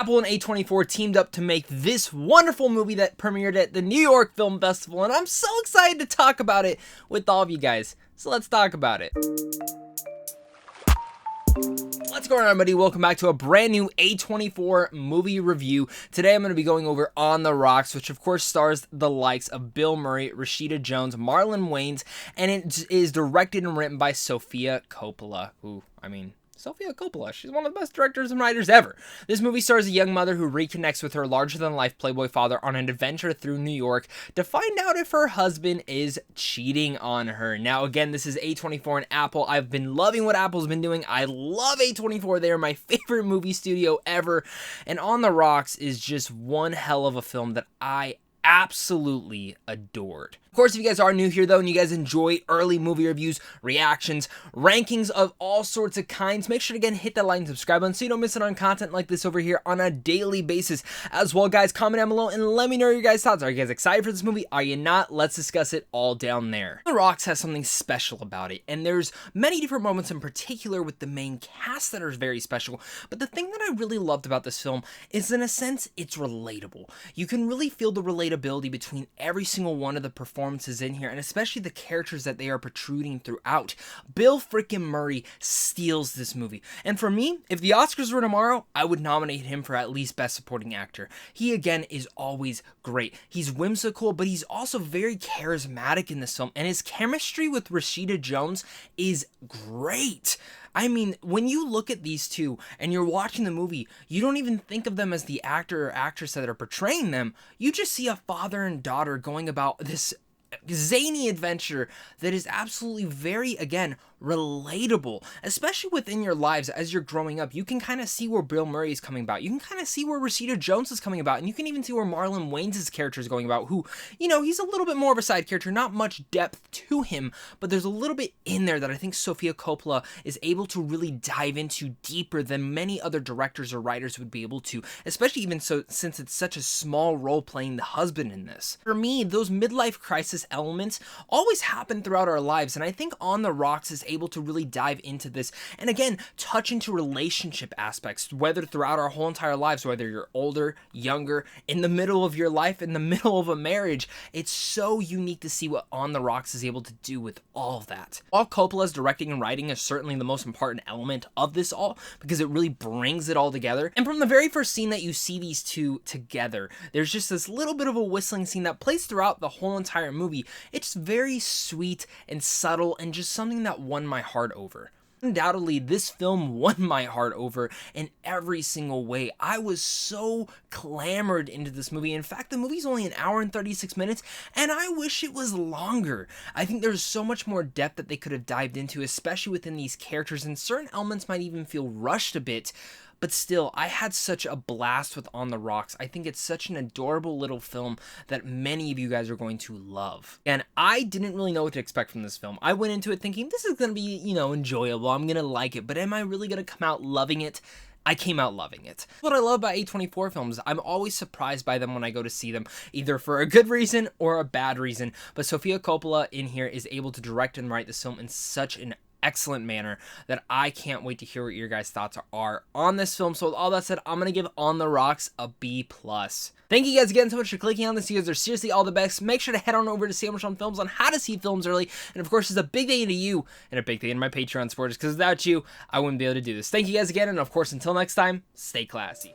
Apple and A24 teamed up to make this wonderful movie that premiered at the New York Film Festival, and I'm so excited to talk about it with all of you guys. So let's talk about it. What's going on, everybody? Welcome back to a brand new A24 movie review. Today I'm going to be going over On the Rocks, which of course stars the likes of Bill Murray, Rashida Jones, Marlon Wayans, and it is directed and written by Sofia Coppola, Sofia Coppola, she's one of the best directors and writers ever. This movie stars a young mother who reconnects with her larger-than-life Playboy father on an adventure through New York to find out if her husband is cheating on her. Now, again, this is A24 and Apple. I've been loving what Apple's been doing. I love A24. They are my favorite movie studio ever. And On the Rocks is just one hell of a film that I absolutely adored. Of course, if you guys are new here though and you guys enjoy early movie reviews, reactions, rankings of all sorts of kinds, make sure to again hit that like and subscribe button so you don't miss out on content like this over here on a daily basis. As well, guys, comment down below and let me know your guys' thoughts. Are you guys excited for this movie? Are you not? Let's discuss it all down there. The Rocks has something special about it, and there's many different moments in particular with the main cast that are very special, but the thing that I really loved about this film is, in a sense, it's relatable. You can really feel the relatability between every single one of the performances in here, and especially the characters that they are protruding throughout. Bill freaking Murray steals this movie, and for me, if the Oscars were tomorrow, I would nominate him for at least Best Supporting Actor. He again is always great. He's whimsical, but he's also very charismatic in this film, and his chemistry with Rashida Jones is great. I mean, when you look at these two and you're watching the movie, you don't even think of them as the actor or actress that are portraying them. You just see a father and daughter going about this zany adventure that is absolutely very, again, relatable, especially within your lives as you're growing up. You can kind of see where Bill Murray is coming about. You can kind of see where Rashida Jones is coming about, and you can even see where Marlon Wayans' character is going about, who, you know, he's a little bit more of a side character, not much depth to him, but there's a little bit in there that I think Sofia Coppola is able to really dive into deeper than many other directors or writers would be able to, especially even so since it's such a small role playing the husband in this. For me, those midlife crisis elements always happen throughout our lives, and I think On the Rocks is able to really dive into this and again touch into relationship aspects, whether throughout our whole entire lives, whether you're older, younger, in the middle of your life, in the middle of a marriage. It's so unique to see what On the Rocks is able to do with all of that. While Coppola's directing and writing is certainly the most important element of this all, because it really brings it all together, and from the very first scene that you see these two together, there's just this little bit of a whistling scene that plays throughout the whole entire movie. It's very sweet and subtle and just something that won my heart over. Undoubtedly, this film won my heart over in every single way. I was so clamored into this movie. In fact, the movie's only an hour and 36 minutes, and I wish it was longer. I think there's so much more depth that they could have dived into, especially within these characters, and certain elements might even feel rushed a bit. But still, I had such a blast with On the Rocks. I think it's such an adorable little film that many of you guys are going to love. And I didn't really know what to expect from this film. I went into it thinking, this is going to be, you know, enjoyable. I'm going to like it. But am I really going to come out loving it? I came out loving it. What I love about A24 films, I'm always surprised by them when I go to see them, either for a good reason or a bad reason. But Sofia Coppola in here is able to direct and write this film in such an excellent manner that I can't wait to hear what your guys' thoughts are on this film. So with all that said, I'm going to give On the Rocks a B+. Thank you guys again so much for clicking on this. You guys are seriously all the best. Make sure to head on over to Sandwich on Films on how to see films early. And of course, it's a big day to you and a big day to my Patreon supporters, because without you, I wouldn't be able to do this. Thank you guys again. And of course, until next time, stay classy.